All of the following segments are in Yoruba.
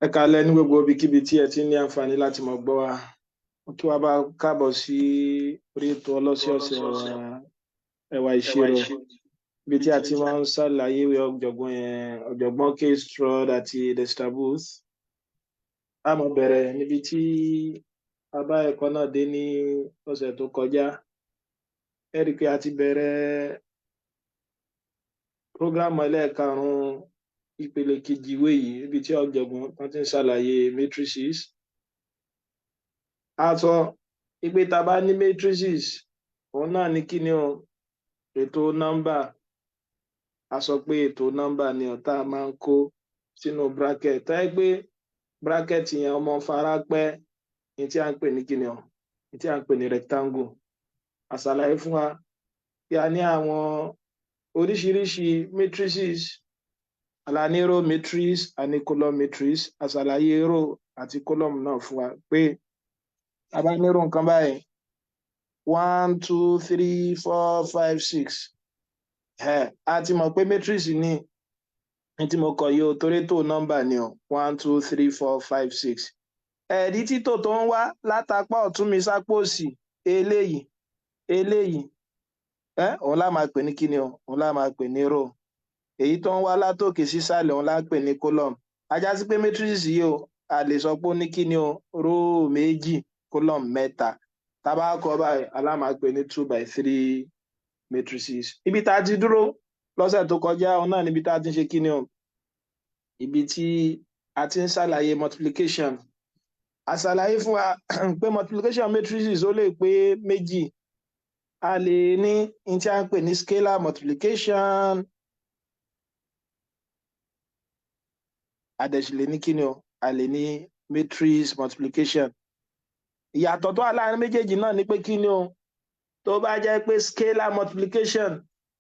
Ẹ káalẹ́ ní gbogbo ibikíbi tí ẹ ti ní àǹfààní láti mọ̀ gbọ́ wa. Mo kí wa bá káàbọ̀ sí orí ètò ọlọ́sẹ̀ọ̀sẹ̀ ẹwà ìṣirò ibi tí a ti máa ń ṣàlàyé ìwé ọ̀jọ̀gbọ́n K. Stroud àti Dexter Booth. A máa bẹ̀rẹ̀ níbi tí a bá ẹ̀kọ́ náà dé ní ọ̀sẹ̀ tó kọjá. Ẹ rí i pé a ti bẹ̀rẹ̀ prógrámù ẹlẹ́ẹ̀karùn-ún ìpele kejì ìwé yìí ibi tí ọ̀jọ̀gbọ́n wọ́n ti ń ṣàlàyé matrices. A sọ pé tá a bá ní matrices òun náà ní kíni o ètò nọ́mbà. A sọ pé ètò nọ́mbà ni ọ̀tá máa ń kó sínú bracket. Tá ẹ gbé bracket yẹn ọmọ fara pẹ́ ní tí a ń pè ní kíni o ní tí a ń pè ní rectangle. A ṣàlàyé fún wa pé a ní àwọn oríṣiríṣi matrices. A ní row matrix, a ní column matrix. A ṣàlàyé row àti column náà fún wa pé a bá ní row nǹkan báyìí 1 2 3 4 5 6. A ti mọ̀ pé matrix ní tí mo kọ yìí o torí tó nọ́mbà ni o 1 2 3 4 5 6. Ẹ̀rí títò tó ń wá látapá ọ̀tún mi sápò òsì eléyìí òun lá máa pè ní kíni o òun lá máa pè ní row. Èyí tó ń wá látòkè sísàlẹ̀ òun lá pè ní column. Ajá sí pé matrix yìí o a lè sọ pé ó ní kíni o row méjì column mẹ́ta. Tá bá kọ báyìí alá máa pè ní 2 by 3 matrices. Ibi tá a ti dúró lọ́sẹ̀ tó kọjá òun náà níbi tá a ti ń ṣe kíni o ibi tí a ti ń ṣàlàyé multiplication. A ṣàlàyé fún wa pé multiplication matrices ó lè pé méjì. A lè ní tí a ń pè ní scalar multiplication. A dẹ̀ sì lè ní kíni o a lè ní matrix multiplication. Ìyàtọ̀ tó wà láàrin méjèèjì náà ni pé kíni o tó bá jẹ́ pé scalar multiplication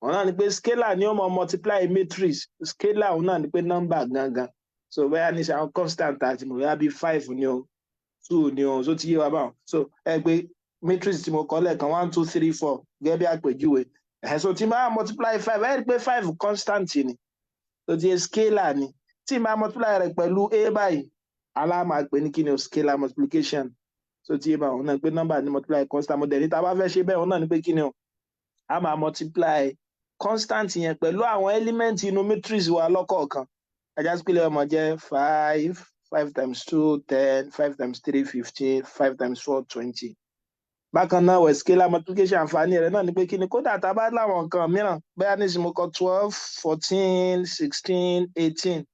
òun náà ni pé scalar ni ó mọ multiply matrix. Scalar òun náà ni pé number gangan. So bóyá ní àwọn constant àti mo bóyá bí 5 ni o 2 ni o so ti yé wa báwọn. So ẹ pé matrix tí mo kọ lẹ́ẹ̀kan 1 2 3 4 gẹ́gẹ́ bí àpèjúwe. So tí máa multiply 5 ẹ rí pé 5 constant ni. So ti yé scalar ni. Tí máa multiply rẹ̀ pẹ̀lú a báyìí alá máa pè ní kíni o scalar multiplication. So tí yé bá òun náà pé number ni multiply constant model ní tá bá fẹ́ ṣe bẹ́ẹ̀ òun náà ni pé kíni o a máa multiply constant yẹn pẹ̀lú àwọn element inú matrix wa lọ́kọ̀ọ̀kan. Ajá sí pé ilé ọmọ jẹ́ 5 times 2 10 5 times 3 15 5 times 4 20. Bákan náà wẹ̀ scalar multiplication àǹfààní rẹ̀ náà ni pé kíni kódà tá bá láwọn nǹkan mìíràn bóyá nísìnyí mo kọ 12 14 16 18.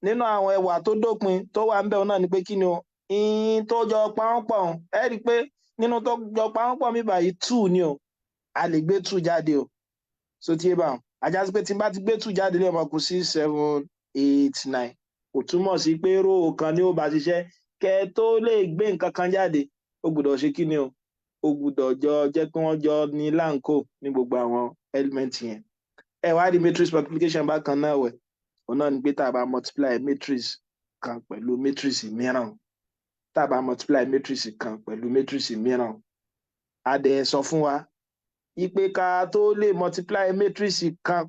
Nínú àwọn ẹwà tó dópin tó wà ń bẹ̀ òun náà ni pé kíni o in tó jọ pàápọ̀ ẹ rí i pé nínú tó jọ pàápọ̀ mi báyìí 2 ni o a lè gbé 2 jáde o. So tí ẹ bá wọn ajá sí pé tí n bá ti gbé 2 jáde lè mọ kù 6 7 8 9 kò túmọ̀ sí pé row kan ni ó bá ṣiṣẹ́ kẹ́ tó lè gbé nǹkan kan jáde ó gbọ́dọ̀ ṣe kíni o ó gbọ́dọ̀ jọ jẹ́ pé wọ́n jọ ní láǹkó ní gbogbo àwọn element yẹn. Ẹ wá rí matrix multiplication bákan náà wẹ̀ òun náà ni pé tá a bá multiply matrix kan pẹ̀lú matrix mìíràn tá a bá multiply matrix kan pẹ̀lú matrix mìíràn a dẹ̀ sọ fún wa ipe ká tó lè multiply matrix kan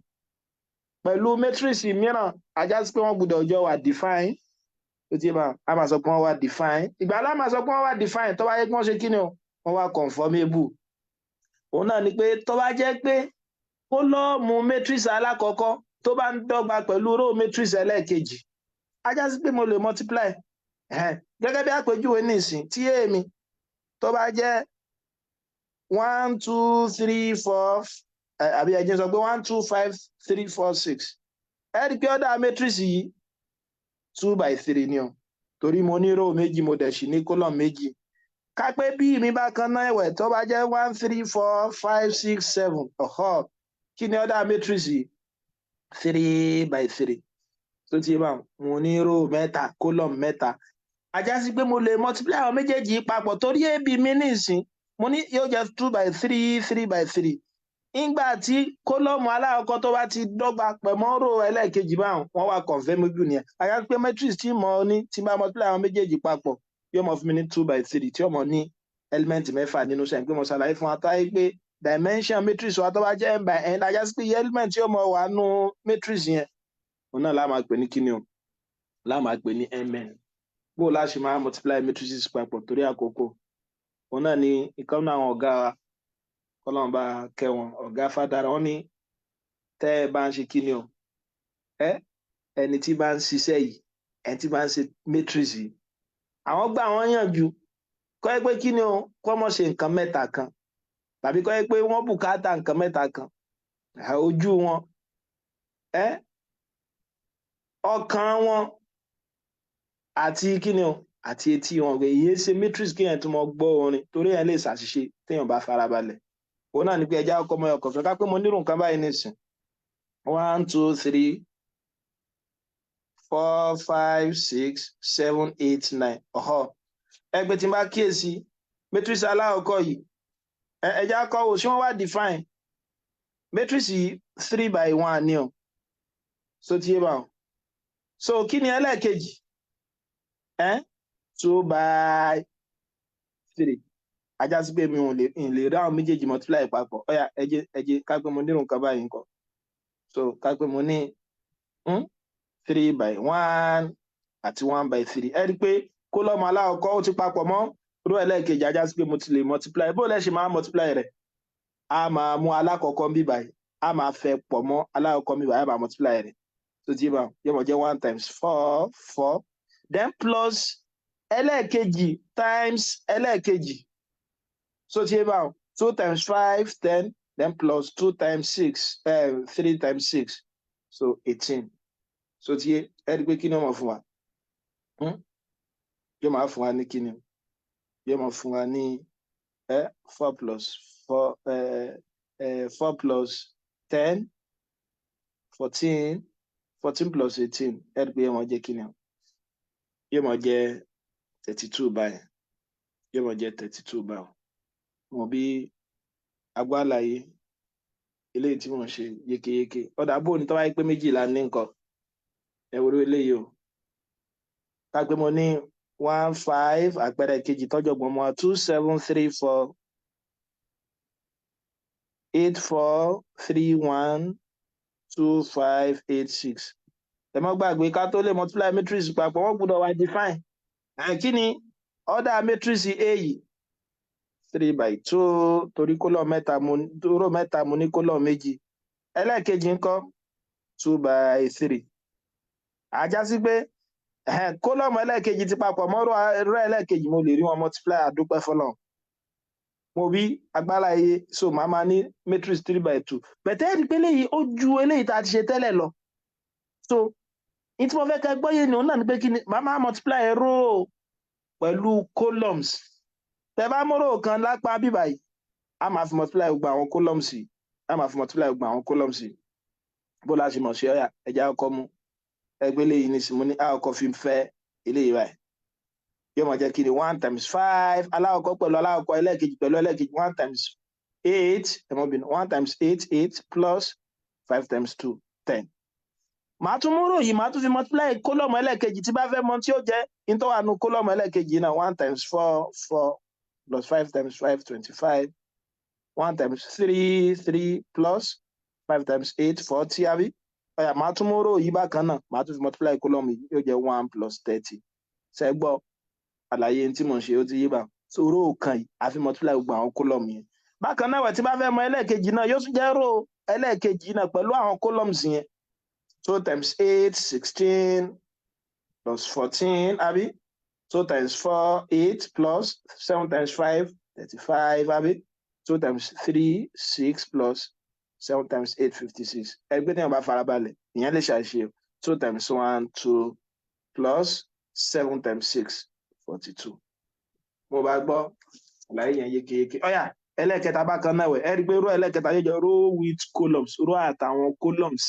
pẹ̀lú matrix mìíràn ajá sí pé wọ́n gbọ́dọ̀ jọ wà define. Ó ti máa a máa sọ pé wọ́n wà define. Ìgbà lá máa sọ pé wọ́n wà define tó bá yẹ kí wọ́n ṣe kíni o wọ́n wà conformable. Òun náà ni pé tó bá jẹ́ pé kólọ́ọ̀mù matrix alákọ̀ọ́kọ́ tó bá ń dọ́gba pẹ̀lú row matrix ẹlẹ́ẹ̀kejì ajá sí pé mo lè multiply. Gẹ́gẹ́ bí àpèjúwe nísìn tí èmi tó bá jẹ́ 1 2 3 4 àbí ẹ̀jẹ̀ sọ pé 1 2 5 3 4 6 ẹ rí i pé ọ̀dà matrix yìí 2 by 3 ni o torí mo ní row méjì mo dẹ̀ sì ní column méjì. Ká pé bí mi bá kan náà ẹ̀wẹ̀ tó bá jẹ́ 1 3 4 5 6 7 kí ni ọ̀dà matrix yìí 3 by 3. So ti bá mo ní row mẹ́ta column mẹ́ta ajá sí pé mo lè multiply àwọn méjèèjì papọ̀ torí èbí mi nísìn mo ní yóò jẹ́ 2 by 3 3 by 3. Ìgbà tí kólọ́ọ̀mù alákọ̀ọ́kọ́ tó bá ti dọ́gba pẹ̀mọ́ row ẹlẹ́ẹ̀kejì báwọn wọ́n wà conformable nìyẹn. Ajá sí pé matrix tí mo ní tí bá multiply àwọn méjèèjì papọ̀ yóò mọ fún mi ní 2 by 3 tí ó mọ ní element mẹ́fà nínú sẹ́yìn pé mo ṣàlàyé fún wa táyé pé dimension matrix wa tó bá jẹ́ n by n ajá sí pé element tí ó mọ wà nù matrix yẹn òun náà lá máa pè ní kíni o la máa pè ní mn. Bó la ṣe máa multiply matrices papọ̀ torí àkókò. Òun náà ni ìkan náà àwọn ọ̀gá wa kọ́lọ́n bá kẹ́ wọn ọ̀gá Fádàrà wọ́n ní tẹ́ ẹ bá ń ṣe kíni o ẹni tí bá ń ṣiṣẹ́ yìí ẹni tí bá ń ṣe matrix yìí àwọn gbà wọ́n yànjú kọ́ ẹ pé kíni o kọ́ mọ̀ ṣe nǹkan mẹ́ta kan tàbí kọ́ ẹ pé wọ́n bùkátà nǹkan mẹ́ta kan ojú wọn ọkàn wọn àti kíni o àti etí wọn pé ìyẹn ṣe matrix kéèyàn tó mọ gbọ́ orin torí ẹ̀ lè ṣàṣìṣe téèyàn bá farabalẹ̀ òun náà ní pé ẹja ọkọ ọmọ ọkọ̀ fẹ́ ká pé mo nírò nǹkan báyìí nísìn 1 2 3 4 5 6 7 8 9 ẹgbẹ́ tí n bá kíyèsí matrix aláwọ̀kọ́ yìí ẹja kọ́ wò ṣé wọ́n wá define matrix yìí 3 by 1 ni o so ti yé bá wọn so kí ni ẹlẹ́ẹ̀kejì 2 by 3 ajá sí pé mi ò lè rí àwọn méjèèjì multiply papọ̀ ọ̀yà ẹjẹ́ ká pé mo nírò nǹkan báyìí nǹkan so ká pé mo ní 3 by 1 àti 1 by 3 ẹ rí i pé kólọ́mù aláwọ̀kọ́ ó ti papọ̀ mọ́ ró ẹlẹ́ẹ̀kejì ajá sí pé mo ti lè multiply bó lẹ́ ṣe máa multiply rẹ̀ a máa mú alákọ̀ọ́kọ́ ń bí báyìí a máa fẹ́ pọ̀ mọ́ alákọ̀ọ́kọ́ ń bí báyìí a máa multiply rẹ̀ so tí yóò mọ̀ jẹ́ 1 times 4 4 then plus ẹlẹ́ẹ̀kejì times ẹlẹ́ẹ̀kejì so tí yé bá 2 times 5 10 then plus 2 times 6 3 times 6 so 18 so tí yé ẹ rí pé kí ni wọ́n mọ̀ fún wa yóò máa fún wa ní kí ni yóò máa fún wa ní 4 plus 4 plus 10 14 14 plus 18 ẹ rí pé yóò máa jẹ́ kí ni yóò máa jẹ́ 32 báyìí yóò máa jẹ́ 32 báyìí mo bí agbáláyé eléyìí tí mo ń ṣe yékéyéké ọ̀dà bó ní tọ́wáyé pé méjìlá ní nǹkan ẹ̀wòrò eléyìí o ká pé mo ní 1 5 àpẹẹrẹ kejì tọ́jọ́gbọ̀n mọ́ 2 7 3 4 8 4 3 1 2 5 8 6 ẹ má gbàgbé ká tó lè multiply matrix papọ̀ wọ́n gbọ́dọ̀ wá define kí ni ọ̀dà matrix A yìí 3 by 2 torí kólọ̀ mẹ́ta mo ní kólọ̀ méjì ẹlẹ́ẹ̀kejì ńkọ́ 2 by 3 ajá sí pé kólọ̀mù ẹlẹ́ẹ̀kejì ti papọ̀ mọ́rọ̀ ẹlẹ́ẹ̀kejì mo lè rí wọn multiply àdúpẹ́ fọlọ́run mo bí agbára iye so màá máa ní matrix 3 by 2 bẹ̀tẹ́ ẹ̀rí pé léyìí ó ju eléyìí tá a ti ṣe tẹ́lẹ̀ lọ so ní tí mo fẹ́ kẹ́ gbọ́yé ni òun náà ní pé kí ni màá máa multiply row pẹ̀lú columns tẹ bá mọ́rọ̀ kan lápá bíbà yìí a máa fi multiply gbogbo àwọn columns yìí a máa fi multiply gbogbo àwọn columns yìí bó la ṣe mọ̀ ṣe ọ̀yà ẹja ọkọ mú ẹgbẹ́ léyìí ní sí mo ní àkọ́kọ́ fi ń fẹ́ eléyìí báyìí yóò máa jẹ́ kí ni 1 times 5 aláwọ̀kọ́ pẹ̀lú aláwọ̀kọ́ ẹlẹ́ẹ̀kejì pẹ̀lú ẹlẹ́ẹ̀kejì 1 times 8 ẹ̀mọ́bìnrin 1 times 8 8 plus 5 times 2 10 màá tún múrò yìí màá tún fi multiply kólọ́mù ẹlẹ́ẹ̀kejì tí bá fẹ́ mọ tí ó jẹ́ ìtọ́wà nu kólọ́mù ẹlẹ́ẹ̀kejì náà 1 times 4 4 plus 5 times 5 25 1 times 3 3 plus 5 times 8 40 àbí ọ̀yà màá tún múrò yìí bákan náà màá tún fi multiply kólọ́mù yìí yóò jẹ́ 1 plus 30 ṣẹ́gbọ́ àlàyé tí mo ń ṣe ó ti yé bá so row kan yìí àfi multiply gbogbo àwọn column yẹn bákan náà wẹ̀ tí bá fẹ́ mọ ẹlẹ́ẹ̀kejì náà yóò tún jẹ́ row ẹlẹ́ẹ̀kejì náà pẹ̀lú àwọn columns yẹn 2 times 8 16 plus 14 àbí 2 times 4 8 plus 7 times 5 35 àbí 2 times 3 6 plus 7 times 8 56 ẹgbẹ́ tí wọ́n bá farabalẹ̀ ìyẹn lè ṣàṣe 2 times 1 2 plus 7 times 6 42 mo bá gbọ́ àlàyé yẹn yékéyéké ọ̀yà ẹlẹ́ẹ̀kẹta bákan náà wẹ̀ ẹ rí i pé row ẹlẹ́ẹ̀kẹta yóò jẹ́ row with columns row àtàwọn columns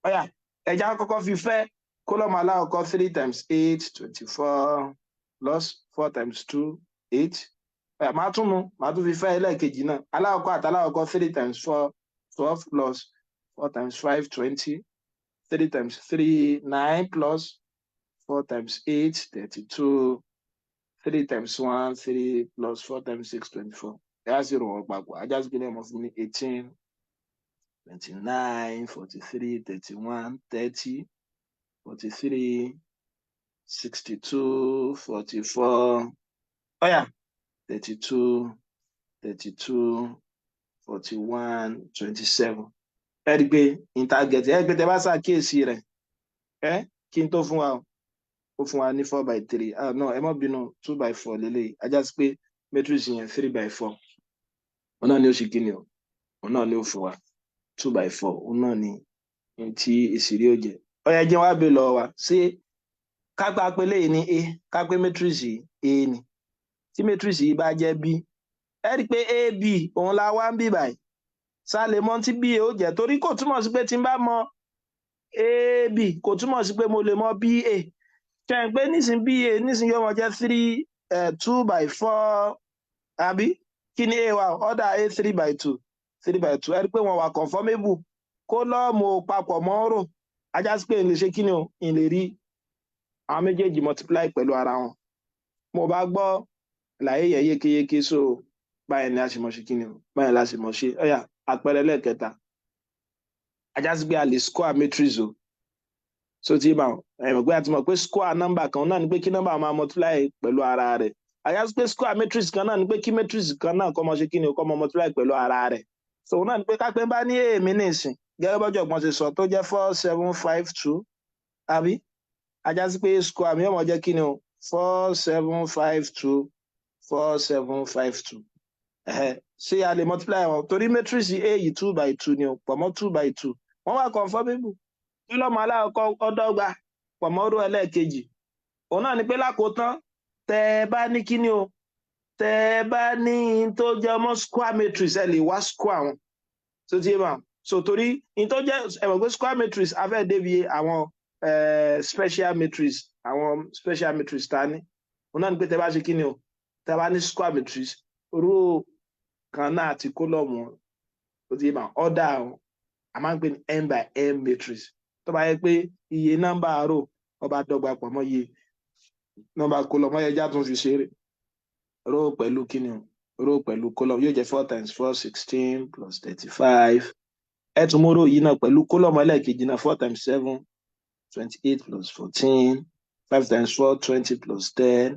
ọ̀yà ẹja kọ́kọ́ fi fẹ́ column aláwọ̀kọ́ 3 times 8 24 plus 4 times 2 8 ọ̀yà máa tún fi fẹ́ ẹlẹ́ẹ̀kejì náà aláwọ̀kọ́ àtàláwọ̀kọ́ 3 times 4 12 plus 4 times 5 20 3 times 3 9 plus 4 times 8 32 3 times 1 3 plus 4 times 6 24 ẹ̀yà sì rò wọ́n papọ̀ ajá sí kílẹ̀ mọ́ fún mi 18 29 43 31 30 43 62, 44. Oh yeah, 32, 32, 41, 27. Ẹ rí pé interget ẹ rí pé tẹ bá ṣàkíyèsí rẹ̀ kí n tó fún wa ó fún wa ní 4/3 no ẹ má bínú 2/4 lélẹ́yìí ajá sí pé matrix yẹn 3/4 òun náà ni ó ṣe kí ni o òun náà ni ó fún wa 2/4 òun náà ni tí ìṣìrí ó jẹ ó yẹ jẹ́ wá bè lọ wa ṣé kápá pé léyìí ní a kápé matrix yìí a ni tí matrix yìí bá jẹ́ b ẹ rí pé ab òun la wá ń bí báyìí sá lè mọ tí b ó jẹ́ torí kò túmọ̀ sí pé tí n bá mọ ab kò túmọ̀ sí pé mo lè mọ ba ṣe ń pé nísìn ba nísìn yóò mọ jẹ́ 2/4 àbí kí ni a wà ọ̀dà a 3/2 3/2 ẹ rí pé wọ́n wà conformable kó lọ́ọ̀mù papọ̀ mọ́ rò ajá sí pé n lè ṣe kí ni o n lè rí àwọn méjèèjì multiply pẹ̀lú ara wọn mo bá gbọ́ láyé yẹ yékéyéké so báyìí ni a ṣe mọ̀ ṣe kí ni o báyìí la ṣe mọ̀ ṣe ọ̀yà àpẹẹrẹ lẹ́ẹ̀kẹta ajá sí pé a lè square matrix o so tí bá ẹ̀mọ̀ pé a ti mọ̀ pé square number kan náà ni pé kí number máa multiply pẹ̀lú ara rẹ̀ ajá sí pé square matrix kan náà ni pé kí matrix kan náà kó mọ ṣe kí ni o kó mọ multiply pẹ̀lú ara rẹ̀ so náà ni pé kápẹ́ bá ní èèmí nìsín gẹ́gẹ́ bọ́jọ́ ọ̀gbọ́n ṣe sọ tó jẹ́ 4752 àbí ajá sí pé square mi yóò mọ jẹ́ kí ni o 4752 4752 ṣé a lè multiply wọn torí matrix a yìí 2/2 ni o pọ̀ mọ́ 2/2 wọ́n wà conformable kí lọ́mọ aláàkọ́ ọdọ́gba pọ̀ mọ́ ọdún ẹlẹ́ẹ̀kejì òun náà ni pé lákòótán tẹ ẹ bá ní kí ni o tẹ ẹ bá ní tó jẹ́ ọmọ square matrix ẹ lè wá square wọn tó ti yé bá so torí in tó jẹ́ ẹ̀mọ̀ pé square matrix afẹ́ débi àwọn special matrix ta ní òun náà ni pé tẹ bá ṣe kí ni o tẹ bá ní square matrix row kan náà àti kólọ́ọ̀mù tó ti yé bá ọ̀dà a máa ń pè ní n/m matrix tó bá yẹ pé iye nọ́mbà row ọba dọ́gba pọ̀ mọ́ iye nọ́mbà kólọ́ọ̀mù ẹja tún fi ṣeré row pẹ̀lú kí ni o row pẹ̀lú kólọ́ọ̀mù yóò jẹ́ 4 × 4 16 + 35 ẹ tún mú row yìí náà pẹ̀lú kólọ́ọ̀mù ẹlẹ́ẹ̀kejì náà 4 × 7 28 + 14 5 × 4 20 + 10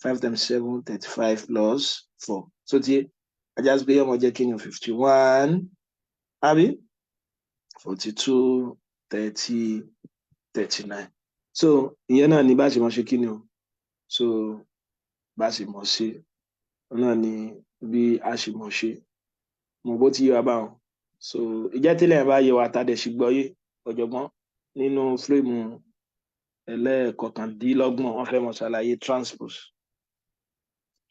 5 × 7 35 + 4 so tí ajá sí pé yọmọ jẹ́ kí ni o 51 àbí 42 30 39 so ìyẹn náà ni bá ṣe mọ̀ ṣe kí ni o so bá ṣe mọ̀ ṣe náà ni bí a ṣe mọ̀ ṣe mo bó ti yé wa báwọn so ìjẹ́ tílẹ̀ bá yẹ wa tàdé ṣùgbọ́n ọ̀jọ̀gbọ́n nínú fírémù ẹlẹ́ẹ̀kọkàndínlọ́gbọ̀n wọ́n fẹ́ mọ̀ ṣàlàyé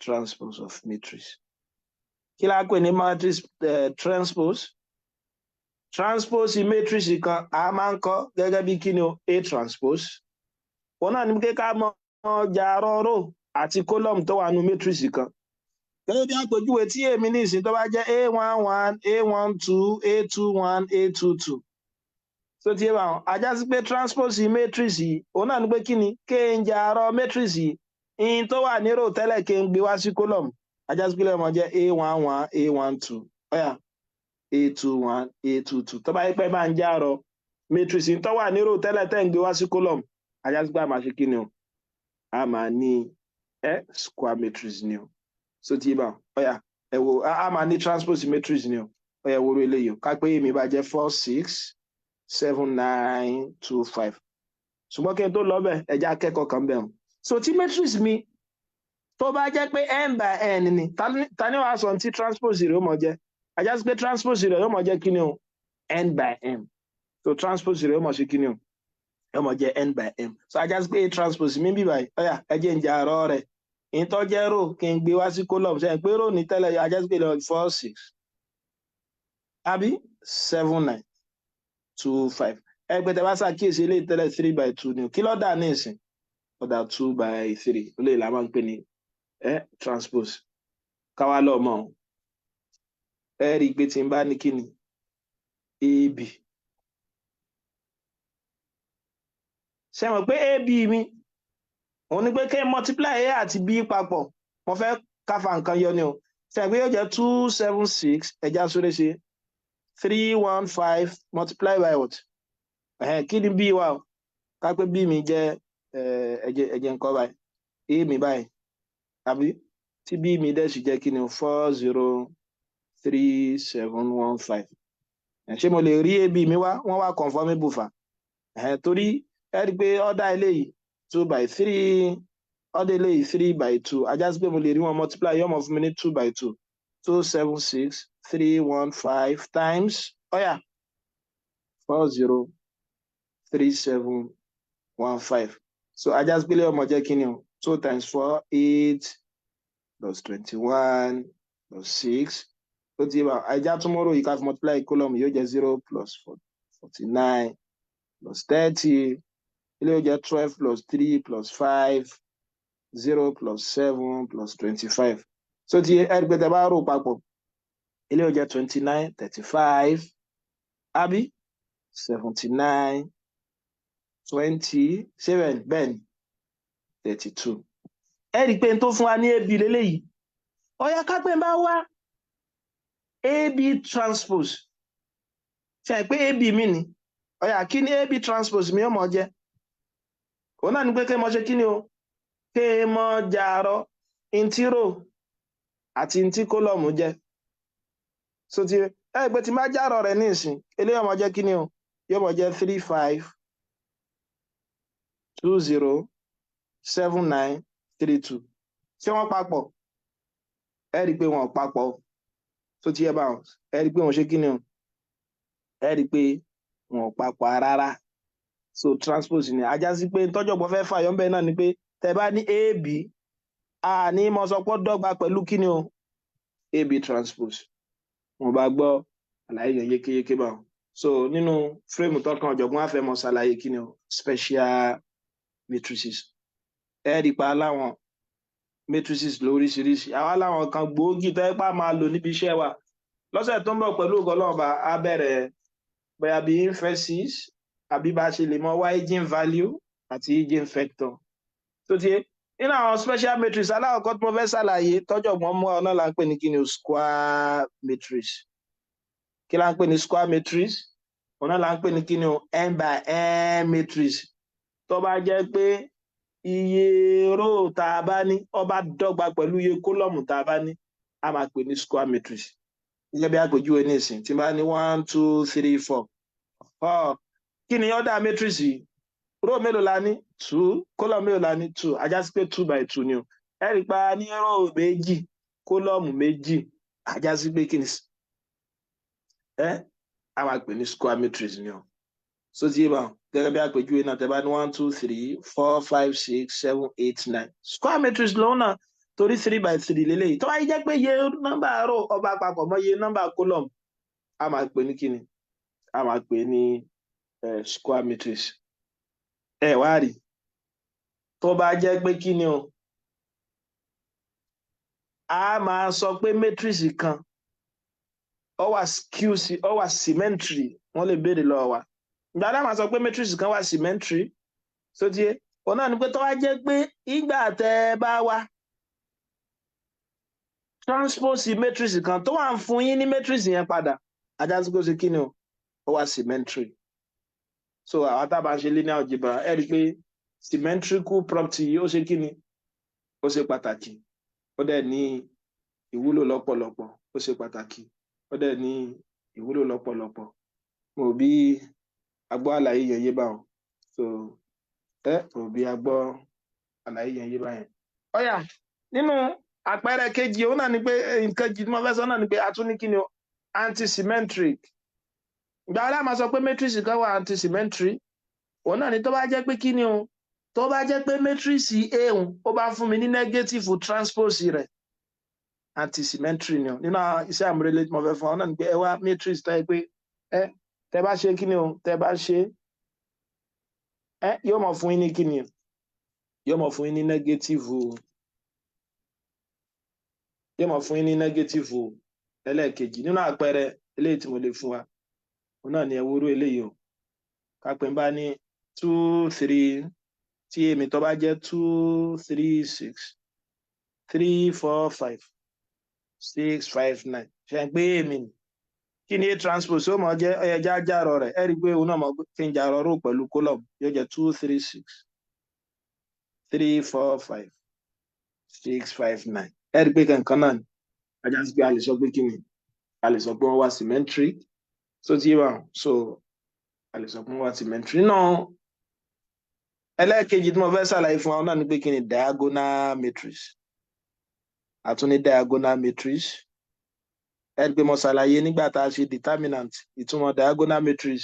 transpose of matrix kí la pè ní matrix transpose matrix kan a máa ń kọ gẹ́gẹ́ bí kí ni o a transpose òun náà ní pé ká mọ jàrọ̀ row àti column tó wà nínú matrix kan gẹ́gẹ́ bí àpèjúwe tí èmi ní ìsìn tó bá jẹ́ a11 a12 a21 a22 so tí ẹ bá wọn ajá sí pé transpose matrix òun náà ní pé kí ni kéńjàrọ̀ matrix in tó wà ní row tẹ́lẹ̀ kí n gbé wá sí column ajá sí pé lẹ́mọ̀ jẹ́ a11 a12 ọ̀yà a21 a22 tó bá yẹ pé máa ń jàrọ̀ matrix tó wà ní row tẹ́lẹ̀ tẹ́ ń gbé wá sí column ajá sí pé a máa ṣe kí ni o a máa ní square matrix ni o so tí bá ọ̀yà ẹ wo a máa ní transpose matrix ni o ọ̀yà wo eléyìí o ká pé èmi bá jẹ́ 4 6 7 9 2 5 ṣùgbọ́n kí n tó lọ bẹ̀ ẹja akẹ́kọ̀ọ́ kan bẹ̀ so tí matrix mi tó bá jẹ́ pé n/n ni ta ni wàá sọ tí transpose rẹ̀ ó mọ̀ jẹ́ ajá sí pé transpose rẹ̀ ó mọ̀ jẹ́ kí ni o n/m so transpose rẹ̀ ó mọ̀ sí kí ni o ó mọ̀ jẹ́ n/m so ajá sí pé transpose mi bí báyìí ọ̀yà ẹjẹ́ ń jà àárọ̀ rẹ̀ ìtọ́ jẹ́ row kí n gbé wá sí column ṣe pé row ní tẹ́lẹ̀ ajá sí pé 4 6 àbí 7 9 2 5 ẹgbẹ́ tẹ́ bá ṣàkíyèsí eléyìí tẹ́lẹ̀ 3/2 ni kí ló dà ní ìsìn ọ̀dà 2/3 olè là máa ń pè ní transpose káwá lọ mọ́ ẹ rí i pé tí n bá ní kí ni ab ṣe mọ̀ pé ab mi òun ni pé kí n multiply a àti b papọ̀ mo fẹ́ káfa nǹkan yọ ni o ṣe pé yóò jẹ́ 276 ẹja sórí ṣe 315 multiply by what kí ni b wa o ká pé b mi jẹ́ ẹjẹ nǹkan báyìí a mi báyìí àbí tí b mi dẹ̀ sì jẹ́ kí ni 403715 ṣé mo lè rí ab mi wá wọ́n wá conformable fà torí ẹ rí i pé ọ̀dà eléyìí 2/3 ọ̀dà eléyìí 3/2 ajá sí pé mo lè rí wọn multiply yọmọ fún mi ní 2/2 276315 times 403715 so ajá sí pé lè ọmọ jẹ́ kí ni o 2 times 4 8 plus 21 plus 6 ó ti bá ajá tomorrow yìí ká fi multiply column yóò jẹ́ 0 plus 49 plus 30 ilé yóò jẹ́ 12 plus 3 plus 5 0 plus 7 plus 25 so ti ẹ̀rí pé tẹ́ bá rò papọ̀ ilé yóò jẹ́ 29 35 àbí 79 27 bẹ́ẹ̀ ni 32 ẹ̀rí pé n tó fún wa ní ab lélẹ́yìí ọ̀yá kápẹ́ bá wá ab transpose ṣe pé ab mi ni ọ̀yá kí ni ab transpose mi ó mọ̀ jẹ́ òun náà ni pé kí mo ṣe kí ni o kí mo jàrọ ntí rò àti ntí kólọ́mù jẹ́ so ti pé tí má jàrọ rẹ̀ ní ìsìn eléyìí ó mọ̀ jẹ́ kí ni o yóò mọ̀ jẹ́ 35207932 ṣé wọ́n papọ̀ ẹ rí i pé wọn ò papọ̀ tó ti yẹ bá wọn ẹ rí i pé wọn ṣe kí ni o ẹ rí i pé wọn ò papọ̀ rárá so transpose ni ajá sí pé tọ́jọ́gbọ́n fẹ́ fàyọ́ ń bẹ́ẹ̀ náà ni pé tẹ́ bá ní ab a ní mo sọ pé dọ́gba pẹ̀lú kí ni o ab transpose wọn bá gbọ́ àlàyé yẹn yékéyéké bá wọn so nínú fírémù tọkàn ọ̀jọ̀gbọ́n àfẹ́mọ̀ ṣàlàyé kí ni o special matrices ẹ rí i pa láwọn matrices lóríṣiríṣi àwa láwọn kan gbòógì tó ẹ pa máa lò níbi iṣẹ́ wa lọ́sẹ̀ tó ń bọ̀ pẹ̀lú ọgọ́lọ́ọ̀bà á bẹ̀rẹ̀ bóyá bí emphasis àbí bá ṣe lè mọ wá eigen value àti eigen factor tó ti nínú àwọn special matrix aláwọ̀kọ́ tí mo fẹ́ ṣàlàyé tọ́jọ̀gbọ́n mú ọ̀nà là ń pè ní kí ni o square matrix kí là ń pè ní square matrix ọ̀nà là ń pè ní kí ni o n by n matrix tó bá jẹ́ pé iye row tá a bá ní ó bá dọ́gba pẹ̀lú iye kólọ́mù tá a bá ní a máa pè ní square matrix gẹ́gẹ́ bí àpèjúwe ní ìsìn tí n bá ní 1 2 3 4 kí ni ọ̀dà matrix yìí row mélòó la ní 2 kólọ́mù mélòó la ní 2 ajá sí pé 2/2 ni o ẹ rí i pa ní row méjì kólọ́mù méjì ajá sí pé kí ni a máa pè ní square matrix ni o so ti yé bá gẹ́gẹ́ bí àpèjúwe náà tẹ́ bá ní 1 2 3 4 5 6 7 8 9 square matrix lòun náà torí 3/3 lélẹ́yìí tó bá jẹ́ pé iye nọ́mbà row ọba papọ̀ mọ́ iye nọ́mbà column a máa pè ní kíni a máa pè ní square matrix wá rí tó bá jẹ́ pé kíni o a máa sọ pé matrix kan ó wà skew ó wà symmetry wọ́n lè béèrè lọ́wọ́ wa ìgbà tá a máa sọ pé matrix kan wà symmetry so tiẹ̀ òun náà ni pé tó wá jẹ́ pé ìgbà tẹ́ bá wá transpose matrix kan tó wà ń fún yín ní matrix yẹn padà ajá sí kó ṣe kí ni o ó wà symmetry so àwọn tá a bá ń ṣe linear algebra ẹ rí i pé symmetrical property ó ṣe kí ni ó ṣe pàtàkì ó dẹ̀ ní ìwúlò lọ́pọ̀lọpọ̀ ó ṣe pàtàkì ó dẹ̀ ní ìwúlò lọ́pọ̀lọpọ̀ mo bí agbọ́ àlàyé yẹn yé bá wọn so mo bí agbọ́ àlàyé yẹn yé bá yẹn ọ̀yà nínú àpẹẹrẹ kejì òun náà ni pé nǹkan jì tí mo fẹ́ sọ náà ni pé a tún ní kí ni o antisymmetric ìgbà wọlé a máa sọ pé matrix kan wà antisymmetric òun náà ni tó bá jẹ́ pé kí ni o tó bá jẹ́ pé matrix A ó bá fún mi ní negative transpose rẹ̀ antisymmetric ni o nínú iṣẹ́ àmúrelé tí mo fẹ́ fún ọ náà ni pé ẹ wá matrix tó yẹ pé tẹ bá ṣe kí ni o tẹ bá ṣe yóò mọ̀ fún yín ní kí ni yóò mọ̀ fún yín ní negative yóò mọ̀ fún yín ní negative ẹlẹ́ẹ̀kejì nínú àpẹẹrẹ eléyìí tí mo lè fún wa òun náà ni ẹwúrú eléyìí o kápẹ́ bá ní 2 3 tí èmi tó bá jẹ́ 2 3 6 3 4 5 6 5 9 ṣe ń pé èmi ni kí ni a transpose ó mọ̀ jẹ́ ọyẹ̀já jàrọ̀ rẹ̀ ẹ rí i pé òun náà mọ̀ kí n jàrọ̀ rò pẹ̀lú column yóò jẹ́ 2 3 6 3 4 5 6 5 9 ẹ rí pé kankan náà ni ajá sí pé a lè sọ pé kí ni a lè sọ pé wọ́n wá symmetric so ti wà so a lè sọ pé wọ́n wá symmetric náà ẹlẹ́ẹ̀kejì tí mo fẹ́ ṣàlàyé fún wa náà ni pé kí ni diagonal matrix àtún ní diagonal matrix ẹ rí pé mo ṣàlàyé nígbà tá a ṣe determinant ìtumọ̀ diagonal matrix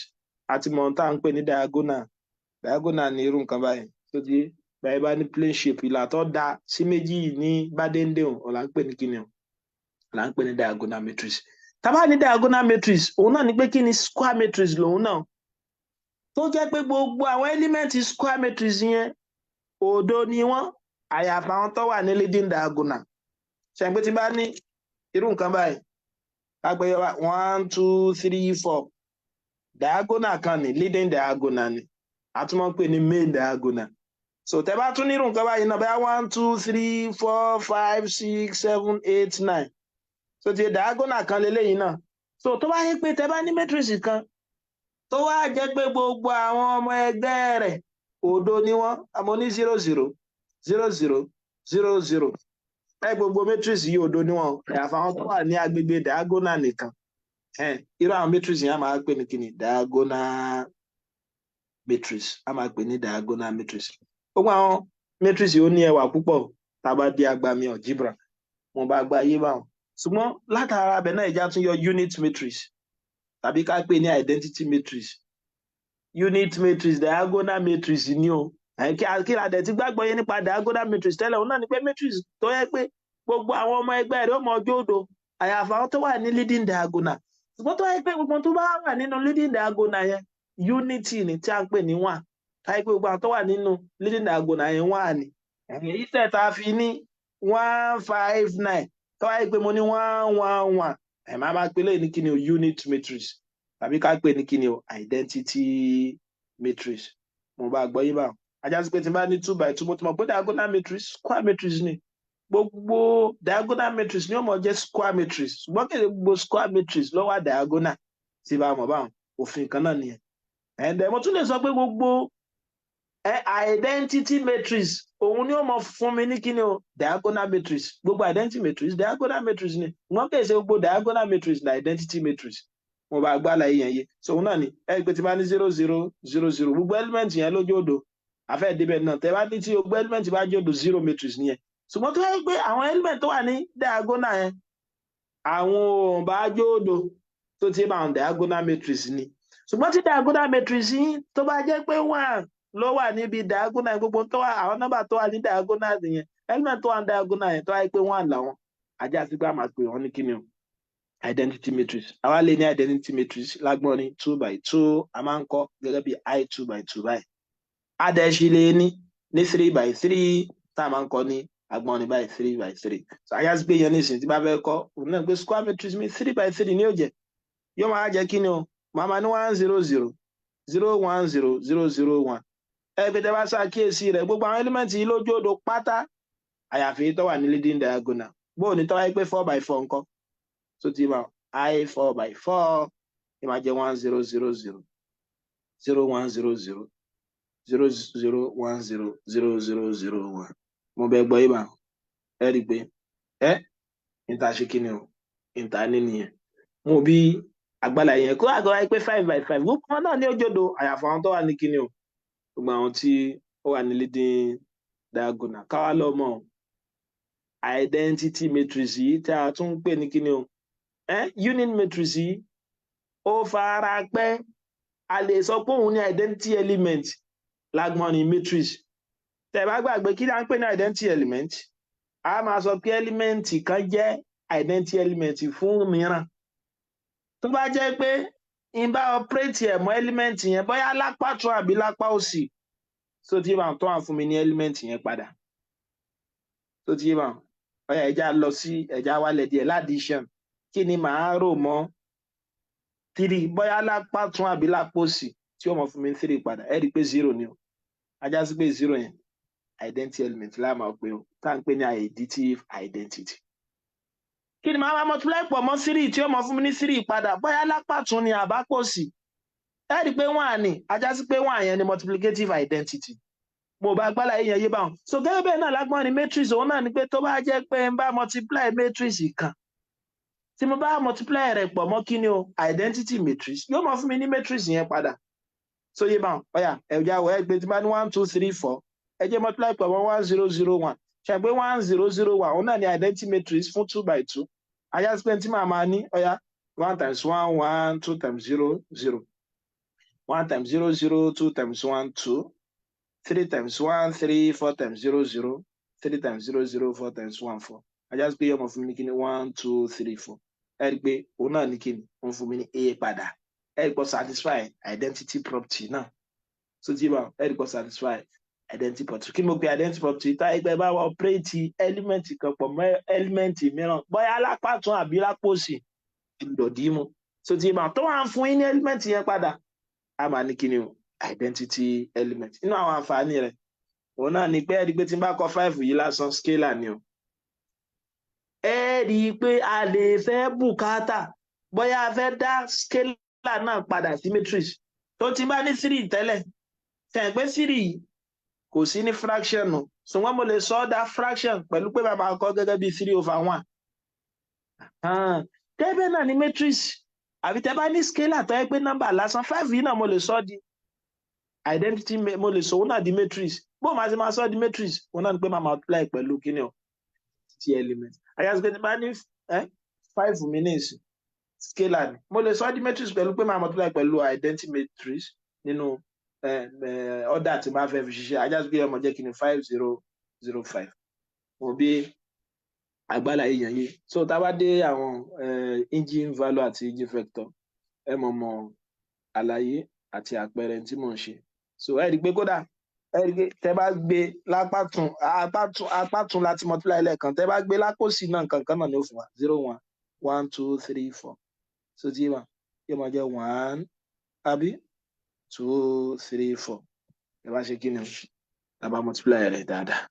àti mọ̀ tá à ń pè ní diagonal ní irú nǹkan báyìí tó ti báyìí bá ní plane shape ìlà tó da sí méjì ní bádéńdé ò là ń pè ní kíni o là ń pè ní diagonal matrix tá bá ní diagonal matrix òun náà ni pé kí ni square matrix lòun náà tó jẹ́ pé gbogbo àwọn element square matrix yẹn òdo ni wọ́n àyàfà àwọn tó wà ní leading diagonal ṣe pé tí bá ní irú nǹkan báyìí kápẹ́ 1 2 3 4 diagonal kan ní leading diagonal ni a tún máa ń pè ní main diagonal so tẹ́ bá tún ní irú nǹkan báyìí náà bá 1 2 3 4 5 6 7 8 9 so ti diagonal kan lélẹ́yìn náà so tó bá yẹ pé tẹ́ bá ní matrix kan tó wá jẹ́ pé gbogbo àwọn ọmọ ẹgbẹ́ rẹ̀ òdo ni wọ́n àmọ́ ní 0 0 0 0 0 0 ẹ gbogbo matrix yìí òdo ni wọ́n àyàfà àwọn tó wà ní agbègbè diagonal nìkan irú àwọn matrix yẹn a máa pè ní kíni diagonal matrix a máa pè ní diagonal matrix gbogbo àwọn matrix yìí ó ní ẹwà púpọ̀ tá a bá dé agbami algebra wọn bá gba ayé báwọn ṣùgbọ́n látara abẹ náà ìjà tún yọ unit matrix tàbí ká pè ní identity matrix unit matrix diagonal matrix ni o kí la dẹ̀ ti gbàgbọ́ yé nípa diagonal matrix tẹ́lẹ̀ òun náà ni pé matrix tó yẹ pé gbogbo àwọn ọmọ ẹgbẹ́ rẹ̀ ó mọ ọjọ́ òdo àyàfà àwọn tó wà ní leading diagonal ṣùgbọ́n tó yẹ pé gbogbo tó bá wà nínú leading diagonal yẹn unity ni tí a ń pè ní 1 táyé pé gbogbo àwọn tó wà nínú leading diagonal yẹn 1 ni ìtẹ̀ tá a fi ní 1 5 9 tó wáyé pé mo ní 1 1 1 ẹ̀ máa máa pè lẹ́yìn ní kíni o unit matrix tàbí ká pè ní kíni o identity matrix mo bá gbọ́ yí báwọn ajá sí pé tí n bá ní 2 by 2 mo ti mọ̀ pé diagonal matrix square matrix ni gbogbo diagonal matrix ni ó mọ̀ jẹ́ square matrix ṣùgbọ́n kí gbogbo square matrix ló wà diagonal tí bá mọ̀ báwọn òfin kan náà nìyẹn ẹ̀ẹ́dẹ̀ mo tún lè sọ pé gbogbo identity matrix òun ni ó mọ̀ fún mi ní kíni o diagonal matrix gbogbo identity matrix diagonal matrix ni wọ́n kì í ṣe gbogbo diagonal matrix na identity matrix mo bá gbá láyé yẹn yé so òun náà ni ẹ pé tí bá ní 0 0 0 0 gbogbo element yẹn lójú òdo àfẹ́ ìdíbẹ̀ náà tẹ́ bá ní tí gbogbo element bá jẹ́ òdo 0 matrix nìyẹn ṣùgbọ́n tó yẹ pé àwọn element tó wà ní diagonal yẹn àwọn ò bá jẹ́ òdo tó ti bá àwọn diagonal matrix ni ṣùgbọ́n tí diagonal matrix yìí tó bá jẹ́ pé 1 ló wà níbi diagonal gbogbo tó wà àwọn nọ́mbà tó wà ní diagonal yẹn element tó wà ní diagonal yẹn tó wáyé pé 1 làwọn ajá sí gbà máa pè wọ́n ní kíni o identity matrix àwa lè ní identity matrix lágbọ́n ní 2 by 2 a máa ń kọ́ gẹ́gẹ́ bí I 2 by 2 báyìí adẹ́sí lè ní 3 by 3 tá a máa ń kọ́ ní agbọ́n ní báyìí 3 by 3 so ajá sí pé yẹn ní ìsìn tí bá fẹ́ kọ́ òun náà pé square matrix mi 3 by 3 ní ó jẹ́ yóò máa jẹ́ kíni o màmá ní 1 0 0 0 1 0 0 0 1 ẹgbẹ́ tẹ́ bá ṣàkíyèsí rẹ̀ gbogbo àwọn element yìí lójú òdo pátá àyàfi tó wà ní leading diagonal bóò ní tó wáyé pé 4 by 4 ńkọ́ so ti máa I 4 by 4 ẹ máa jẹ́ 1 0 0 0 0 1 0 0 0 0 1 0 0 0 0 1 mo bẹ gbọ́ yìí bá ẹ rí i pé níta ṣe kí ni o níta ní nìyẹn mo bí àgbàlá yẹn kó àgọ́ wáyé pé 5 by 5 gbogbo wọn náà ní ojú òdo àyàfi àwọn tó wà ní kí ni o gbogbo àwọn tí ó wà ní leading diagonal káwá lọ mọ identity matrix yìí tí a tún ń pè ní kíni o unit matrix yìí ó fara pẹ́ a lè sọ pé òun ní identity element lágbọ́n ní matrix tẹ́ bá gbàgbé kí ni à ń pè ní identity element a máa sọ pé element kan jẹ́ identity element fún mìíràn tó bá jẹ́ pé n bá operate ẹ̀ mọ́ element yẹn bóyá lápá tún àbí lápá òsì so tí máa tó wà fún mi ní element yẹn padà so tí máa ọyà ẹja lọ sí ẹja wálẹ̀ díẹ̀ ládìíṣàn kí ni màá rò mọ́ 3 bóyá lápá tún àbí lápá òsì tí ó mọ̀ fún mi 3 padà ẹ rí i pé 0 ni o ajá sí pé 0 yẹn identity element láàmà pé o tá à ń pè ní additive identity kí ni màá máa multiply pọ̀ mọ́ 3 tí ó mọ̀ fún mi ní 3 padà bóyá lápá tún ni àbápò òsì ẹ rí i pé 1 ni ajá sí pé 1 yẹn ni multiplicative identity mo bá gbálàyé yẹn yé báwọn so gẹ́gẹ́ bẹ́ẹ̀ náà lágbọ́n ni matrix òun náà ni pé tó bá jẹ́ pé n bá multiply matrix kan tí mo bá multiply rẹ̀ pọ̀ mọ́ kí ni o identity matrix yóò mọ fún mi ní matrix yẹn padà so yé báwọn ọ̀yà ẹ̀já wọ̀ ẹ́ pé tí bá ní 1 2 3 4 ẹ jẹ́ multiply pọ̀ mọ́ 1 0 0 1 ṣe pé 1 0 0 1 òun náà ni identity matrix fún 2 by 2 ajá sí pé tí màá máa ní ọ̀yà 1 times 1 1 2 times 0 0 1 times 0 0 2 times 1 2 3 times 1 3 4 times 0 0 3 times 0 0 4 times 1 4 ajá sí pé yọmọ fún mi ní kí ni 1 2 3 4 ẹ rí i pé òun náà ní kí ni òun fún mi ní a padà ẹ rí i pé satisfy identity property náà so tí bá ẹ rí i pé satisfy identity property kí ni mo pe identity property tá ẹgbẹ́ bá wà operate element kan pọ̀ mọ́ element mìíràn bóyá lápá tún àbí lápò òsì ìdọ̀dí mu so tí bá tó wà ń fún yín ní element yẹn padà a máa ní kí ni o identity element inú àwọn àǹfààní rẹ̀ òun náà ni pé ẹ rí i pé tí n bá kọ 5 yìí lásán scalar ni o ẹ rí i pé a lè fẹ́ bùkátà bóyá a fẹ́ dá scalar náà padà sí matrix tó ti bá ní 3 tẹ́lẹ̀ tẹ̀ pé 3 kò sí ní fraction nù ṣùgbọ́n mo lè sọ ọ́ dá fraction pẹ̀lú pé màá kọ gẹ́gẹ́ bí 3/1 tẹ́bẹ̀ náà ní matrix àbí tẹ́ bá ní scalar tó yẹ pé nọ́mbà lásán 5 yìí náà mo lè sọ di identity mo lè sọ òun náà di matrix bó máa ṣe máa sọ di matrix òun náà ni pé máa multiply pẹ̀lú kíni o ti element àyàsí pé tí bá ní 5 minutes scalar ni mo lè sọ di matrix pẹ̀lú pé máa multiply pẹ̀lú identity matrix nínú order tí máa fẹ́ fi ṣiṣẹ́ àyàsí pé ọmọ jẹ́ kíni 5 0 0 5 mo bí agbára èèyàn yìí so tá a bá dé àwọn engine value àti engine vector ẹ mọ̀ àlàyé àti àpẹẹrẹ tí mò ń ṣe so ẹ rí i pé kódà ẹ rí i pé tẹ bá gbé lápátún apátún láti multiply lẹ́ẹ̀kan tẹ bá gbé lápòsí náà kankan náà ní ó fún wa 0 1 1 2 3 4 so tí yóò máa jẹ́ 1 àbí 2 3 4 ẹ bá ṣe kí ni tàbá multiply rẹ̀ dáadáa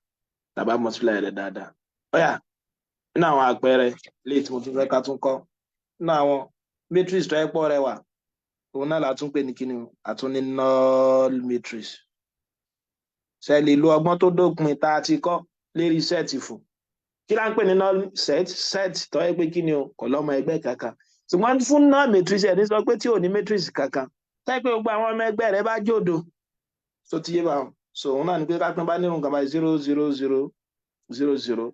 ọ̀yà nínú àwọn àpẹẹrẹ léè tí mo tún fẹ́ ká tún kọ́ nínú àwọn matrix tó ẹ pọ̀ rẹwà òun náà la tún pè ní kíni àtún ní null matrix ṣe lè lo ọgbọ́n tó dópin tá a ti kọ́ lérí set fún kí la ń pè ní null set tó yẹ pé kíni o kò lọ́mọ ẹgbẹ́ kankan ṣùgbọ́n fún null matrix ẹni sọ pé tí ò ní matrix kankan tó yẹ pé gbogbo àwọn ọmọ ẹgbẹ́ rẹ bá jòdò tó ti yé bá wọn so òun náà ní pé kápẹ́ bá nínú nǹkan bá 0 0 0 0 0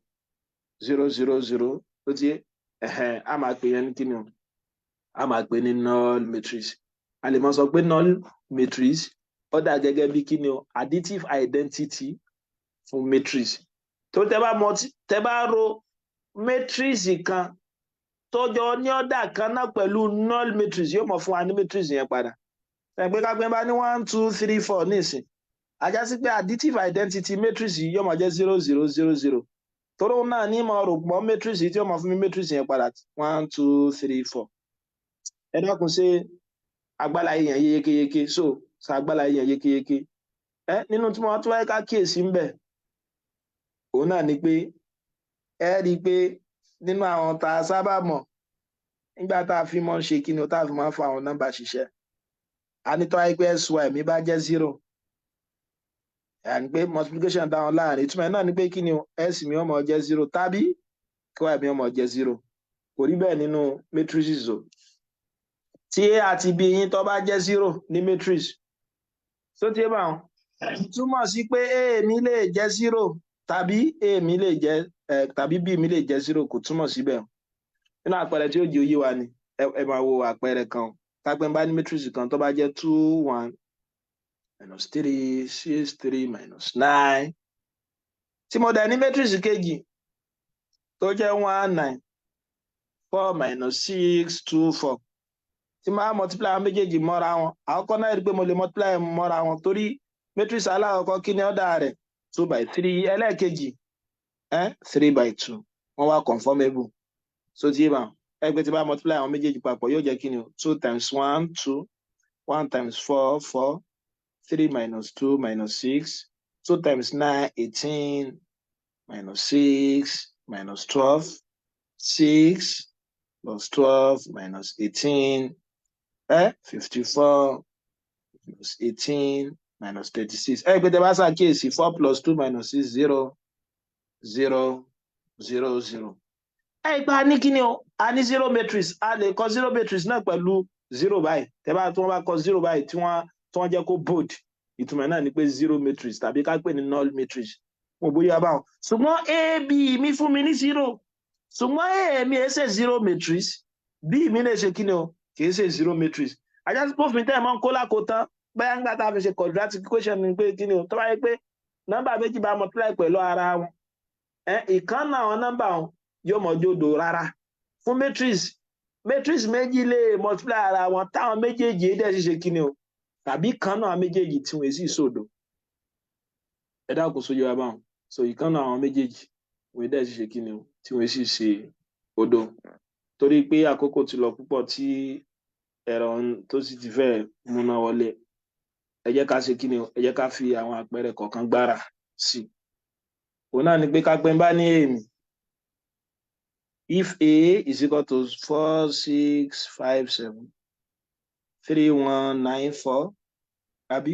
0 0 0 tó ti yé a máa pè yẹn ní kíni o a máa pè ní null matrix a lè mọ sọ pé null matrix ó dà gẹ́gẹ́ bí kíni o additive identity fún matrix tó tẹ́ bá ro matrix kan tó jọ ní ọ̀dà kan náà pẹ̀lú null matrix yóò mọ̀ fún wa ní matrix yẹn padà ẹgbẹ́ kápẹ́ bá ní 1 2 3 4 nísìn ajá sí pé additive identity matrix yóò mọ̀ jẹ́ 0 0 0 0 tóró náà ní mọ̀ rò pọ̀ matrix tí ó mọ̀ fún mi matrix yẹn padà 1 2 3 4 ẹ dákun ṣe agbára èèyàn yékéyéké so agbára èèyàn yékéyéké nínú tí wọ́n tún wáyé ká kíyèsí ń bẹ̀ òun náà ni pé ẹ rí i pé nínú àwọn tá a sábà mọ̀ nígbà tá a fi mọ́ ṣe kí ni o tá a fi máa ń fún àwọn nọ́mbà ṣiṣẹ́ a ní tó wáyé pé sy mi bá jẹ́ 0 àní pé multiplication dáhùn láàrin ìtumọ̀ náà ni pé kí ni o s mi ó máa jẹ́ 0 tàbí kí y mi ó máa jẹ́ 0 kò rí bẹ́ẹ̀ nínú matrices o tí a àti b yín tó bá jẹ́ 0 ní matrix so tí bá wọn túmọ̀ sí pé a mi lè jẹ́ 0 tàbí a mi lè jẹ́ tàbí b mi lè jẹ́ 0 kò túmọ̀ síbẹ̀ nínú àpẹẹrẹ tí ó jẹ́ òye wa ni ẹ máa wo àpẹẹrẹ kan kápẹ́ bá ní matrix kan tó bá jẹ́ 2 1 -3 6 3 -9 tí mo dẹ̀ ní matrix kejì tó jẹ́ 1 9 4 -6 2 4 tí máa multiply àwọn méjèèjì mọ́ra wọn àkọ́kọ́ náà rí pé mo lè multiply mọ́ra wọn torí matrix alákọ̀ọ́kọ́ kí ni ọ̀dà rẹ̀ 2 by 3 ẹlẹ́ẹ̀kejì 3 by 2 wọ́n wá conformable so tí bá ẹgbẹ́ tí bá multiply àwọn méjèèjì papọ̀ yóò jẹ́ kí ni 2 times 1 2 1 times 4 4 3 minus 2 minus 6 2 times 9 18 minus 6 minus 12 6 plus 12 minus 18 54 minus 18 minus 36. Ẹ pé tẹ́ bá ṣàkíyèsí 4 plus 2 minus 6 0 0 0 0. Ẹ gba ní kíni o a ní zero matrix a lè kọ zero matrix náà pẹ̀lú zero báyìí tẹ́ bá tí wọ́n bá kọ zero báyìí tí wọ́n jẹ́ kó bold ìtumọ̀ náà ni pé zero matrix tàbí ká pè ní null matrix mo bóyá báwọn ṣùgbọ́n ab mi fún mi ní zero ṣùgbọ́n a mi ẹ ṣe zero matrix b mi lè ṣe kíni o kì í ṣe zero matrix ajá sí pófin tẹ́ ẹ̀ mọ́ ń kó lákòótán bẹ́ẹ̀ ń gbà tá a fi ṣe quadratic equation ni pé kíni o tó bá yẹ pé nọ́mbà méjì bá multiply pẹ̀lú ara wọn ìkan náà àwọn nọ́mbà wọn yóò mọ jòdò rárá fún matrix méjì lè multiply ara wọn táwọn méjèèjì dẹ̀ ṣe kíni o tàbí kan náà méjèèjì tí wọ́n sì sòdò ẹ dákun sójú wa báwọn so ìkan náà àwọn méjèèjì wọ́n dẹ̀ ṣe kíni o tí wọ́n sì ṣe odò torí pé àkókò ti lọ púpọ̀ tí ẹ̀rọ tó sì ti fẹ́ múná wọlé ẹ jẹ́ ká ṣe kíni o ẹ jẹ́ ká fi àwọn àpẹẹrẹ kọ̀ọ̀kan gbára sí i òun náà ni pé ká pẹ́ bá ní èmi if A is equal to 4 6 5 7 3 1 9 4 àbí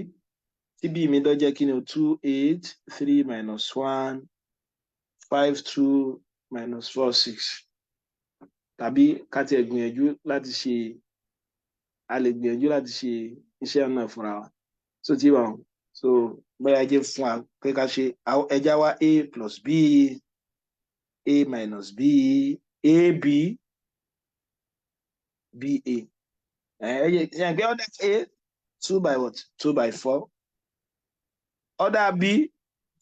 tí B mi dọ́ jẹ́ kíni o 2 8 3 minus 1 5 2 minus 4 6 tàbí ká tiẹ̀ gbìyànjú láti ṣe a lè gbìyànjú láti ṣe iṣẹ́ náà fúnra wa so tí wọ́n so bóyá jẹ́ fún wa pé ká ṣe ẹja wá A plus B A minus B AB BA ẹ̀yẹ order A 2 by what 2 by 4 order B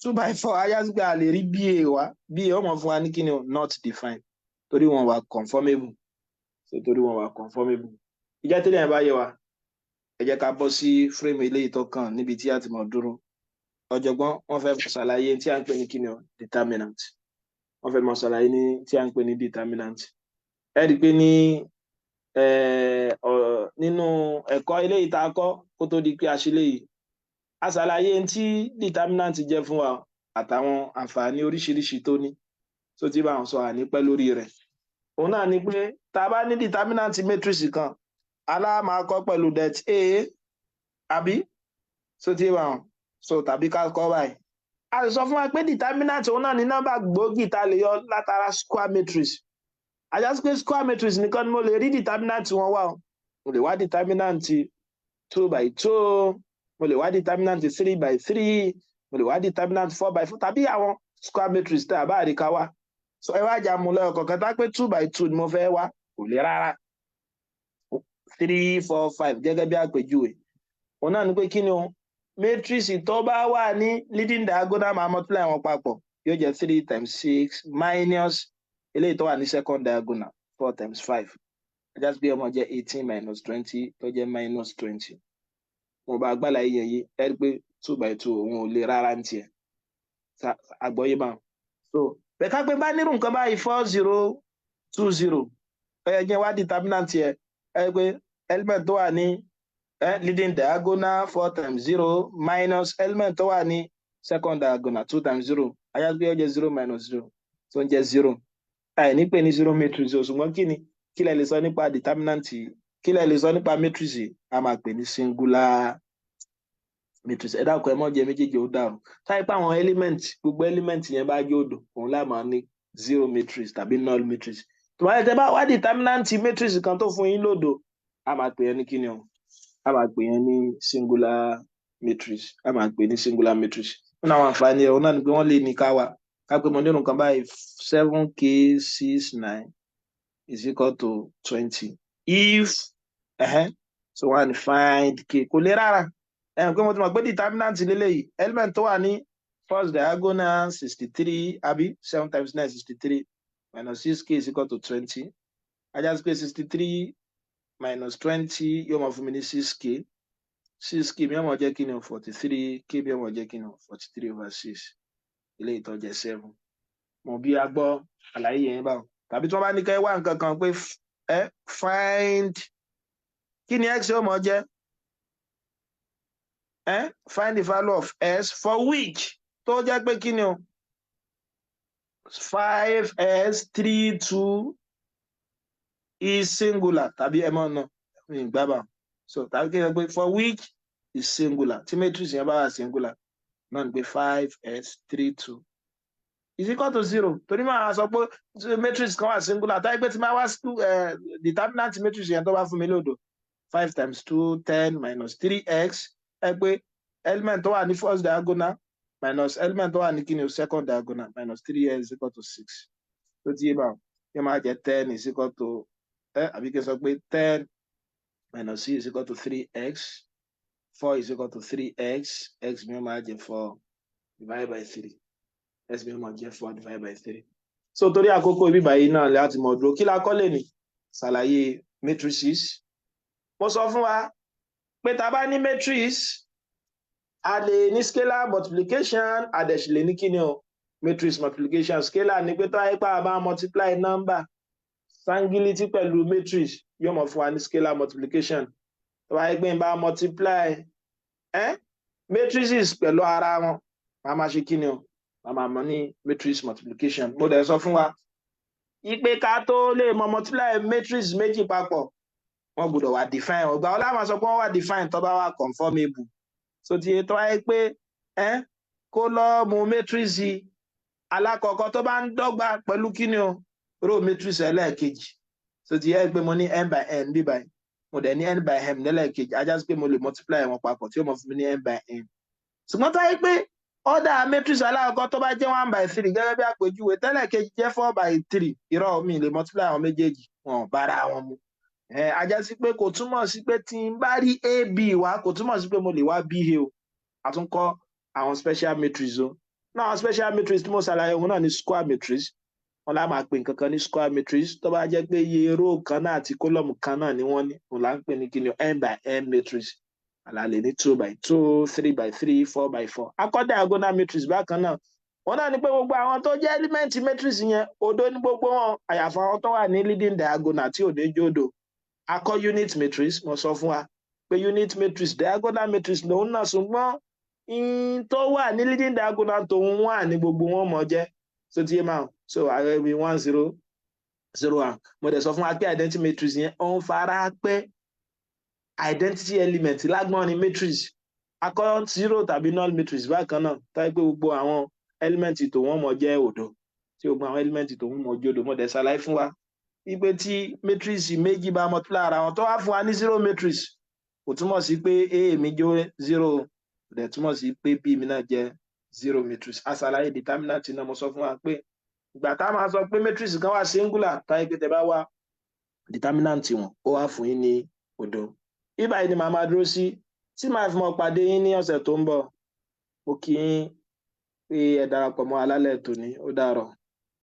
2 by 4 ayásígbà a lè rí BA wa BA ọmọ fún wa ní kíni o not defined torí wọn wà conformable so torí wọn wà conformable ìjà tẹ́lẹ̀ yẹn bá yẹ wa ẹ jẹ́ ká bọ́ sí frame eléyìí tó kàn níbi tí a ti mọ̀ dúró ọ̀jọ̀gbọ́n wọ́n fẹ́ ṣàlàyé tí a ń pè ní kíni o determinant wọ́n fẹ́ mọ̀ ṣàlàyé ní tí a ń pè ní determinant ẹ rí i pé ní nínú ẹ̀kọ́ eléyìí tá a kọ́ kó tó di pé a ṣe léyìí a ṣàlàyé tí determinant jẹ́ fún wa àtàwọn àǹfààní oríṣiríṣi tó ní tó ti bá wọn sọ àní pẹ́ lórí rẹ̀ òun náà ni pé tá a bá ní determinant matrix kan aláàmàkọ́ pẹ̀lú det A àbí tó ti bá wọn so tàbí ká kọ́ báyìí a lè sọ fún wa pé determinant òun náà ní nọ́mbà gbòógì tá a lè yọ látara square matrix ajá sí pé square matrix nìkan ni mo lè rí determinant wọn wá o mo lè wá determinant 2 by 2 mo lè wá determinant 3 by 3 mo lè wá determinant 4 by 4 tàbí àwọn square matrix tá a bá rí ká wá so ẹ wá jà mú lọ kọ̀ọ̀kan tá pé 2 by 2 ni mo fẹ́ wá kò lè rárá 3 4 5 gẹ́gẹ́ bí àpèjúwe òun náà ni pé kí ni o matrix tó bá wà ní leading diagonal máa multiply wọn papọ̀ yóò jẹ́ 3 times 6 minus eléyìí tó wà ní second diagonal 4 times 5 ẹjá sí pé ọmọ jẹ́ 18 minus 20 tó jẹ́ minus 20 mo bá gbàlà yìí yẹn ẹ rí pé 2 by 2 òun ò lè rárá ní tiẹ̀ àgbọ́yé bá so bẹ́ẹ̀ ká pé bá nírú nǹkan báyìí 4020 ẹ jẹ́ wá determinant yẹ ẹ rí pé element tó wà ní leading diagonal 4 times 0 minus element tó wà ní second diagonal 2 times 0 ayá pé ó jẹ́ 0 minus 0 tó ń jẹ́ 0 àì ní pè ní 0 matrix o ṣùgbọ́n kí lẹ lè sọ nípa determinant kí lẹ lè sọ nípa matrix a máa pè ní singular matrix ẹ dákun ẹ mọ́ jẹ́ méjèèjì ó dàrú táyé pé àwọn element gbogbo element yẹn bá jẹ́ òdò òun láà máa ní 0 matrix tàbí null matrix tó bá yẹ tẹ́ bá wá determinant matrix kan tó fún yín lòdò a máa pè yẹn ní kíni o a máa pè yẹn ní singular matrix a máa pè ní singular matrix wọn àwọn àǹfààní ẹ̀ wọn náà ni pé wọ́n lè ní ká wá ká pé mo nínú kan báyìí 7k69 is equal to 20 if so one find k kò lè rárá pé mo ti mọ̀ pé determinant lélẹ́yìí element tó wà ní first diagonal 63 àbí 7 times 9 63 minus 6k is equal to 20 ajá sí pé 63 minus 20 yóò máa fún mi ní 6k mi ọmọ jẹ́ kí ni 43 k mi ọmọ jẹ́ kí ni 43 over 6 ilé ìtọ́jẹ́ 7 mo bí a gbọ́ àlàyé yẹn báwọn tàbí tí wọ́n bá ní kẹ́ wá nǹkan kan pé find kí ni x yóò mọ jẹ́ find the value of s for which tó jẹ́ pé kí ni o 5s32 is singular tàbí ẹ mọ̀ náà ìgbàbà so tàbí kí ni pé for which is singular. Tí matrix yẹn bá wà singular, náà ni pé 5s 3 2 is equal to 0. Torí máa sọ pé matrix kan wà singular. Táyé pé tí máa wá determinant matrix yẹn tó bá fún mi lódò 5 times 2 10 minus 3x ẹ pé element tó wà ní first diagonal minus element tó wà ní kíni second diagonal minus 3x is equal to 6. Tó ti yé bá yẹn máa jẹ 10 is equal to àbí kí n sọ pé 10 minus c is equal to 3x 4 is equal to 3x x mi máa jẹ 4 divided by 3 x mi máa jẹ 4 divided by 3. So torí àkókò ibi báyìí náà láti mọ̀ dúró kí la kọ́ lè ní ṣàlàyé matrices. Mo sọ fún wa pé tá bá ní matrix a lè ní scalar multiplication a dẹ̀ sì lè ní kíni o matrix multiplication. Scalar ni pé tó ayé pa bá multiply number singularity pẹ̀lú matrix yóò mọ̀ fún wa ní scalar multiplication. Tó bá yẹ pé n bá multiply matrices pẹ̀lú ara wọn a máa ṣe kíni o a máa mọ̀ ní matrix multiplication. Mo dẹ̀ sọ fún wa ipe ká tó lè mọ̀ multiply matrix méjì papọ̀ wọ́n gbọ́dọ̀ wà define. Ọgbà ọlá máa sọ pé wọ́n wà define tó bá wà conformable. So ti tó wáyé pé kó lọ mú matrix alákọ̀ọ́kọ́ tó bá ń dọ́gba pẹ̀lú kíni o row matrix ẹlẹ́ẹ̀kejì. So ti yẹ pé mo ní n by n bí báyìí mo dẹ̀ ní n by m lẹ́lẹ́ẹ̀kejì ajá sí pé mo lè multiply wọn papọ̀ tí ó mọ̀ fún mi ní n by n. Ṣùgbọ́n tó wáyé pé order matrix alákọ̀ọ́kọ́ tó bá jẹ́ 1 by 3 gẹ́gẹ́ bí àpèjúwe tẹ́lẹ̀kejì jẹ́ 4 by 3 irọ́ mi lè multiply àwọn méjèèjì wọn bára wọn mu. Ajá sí pé kò túmọ̀ sí pé tí n bá rí ab wá kò túmọ̀ sí pé mo lè wá ba o. A tún kọ́ àwọn special matrix o. Náà àwọn special matrix tí mo ṣàlàyé òun náà ní square matrix. Wọ́n lá máa pè nǹkan kan ní square matrix tó bá jẹ́ pé iye row kan náà àti column kan náà ni wọ́n ní òun là ń pè ní kíni n by n matrix. Àlàlé ní 2 by 2 3 by 3 4 by 4. Akọ́ diagonal matrix bákan náà. Wọ́n náà ní pé gbogbo àwọn tó jẹ́ element matrix yẹn òdo ní gbogbo wọn àyàfà àwọn tó wà ní leading diagonal tí òde jódo. Akọ́ unit matrix mo sọ fún wa pé unit matrix diagonal matrix lòun náà ṣùgbọ́n tó wà ní leading diagonal tòun wà ní gbogbo wọn mọ̀ jẹ́. So ti yé máa so ààrẹ bí 1 0 0 1. Mo dẹ̀ sọ fún wa pé identity matrix yẹn ó ń fara pẹ́ identity element lágbọ́n ní matrix. Akọ́ 0 tàbí null matrix bákan náà táyé pé gbogbo àwọn element tó wọ́n mọ̀ jẹ́ òdo tí gbogbo àwọn element tó wọ́n mọ̀ jẹ́ òdo. Mo dẹ̀ ṣàlàyé fún wa wípé tí matrix méjì bá multiply ara wọn tó wá fún wa ní 0 matrix kò túmọ̀ sí pé a mi jẹ́ 0 kò dẹ̀ túmọ̀ sí pé b mi náà jẹ́ 0 matrix. A ṣàlàyé determinant náà mo sọ fún wa pé ìgbà tá a máa sọ pé matrix kan wà singular táyé pé tẹ bá wá determinant wọn ó wá fún yín ní òdo. Ibà yìí ni màá máa dúró sí tí màá fi mọ pàdé yín ní ọ̀sẹ̀ tó ń bọ̀. Mo kí yín pé ẹ darapọ̀ mọ́ alálẹ̀ tòní ó dàárọ̀.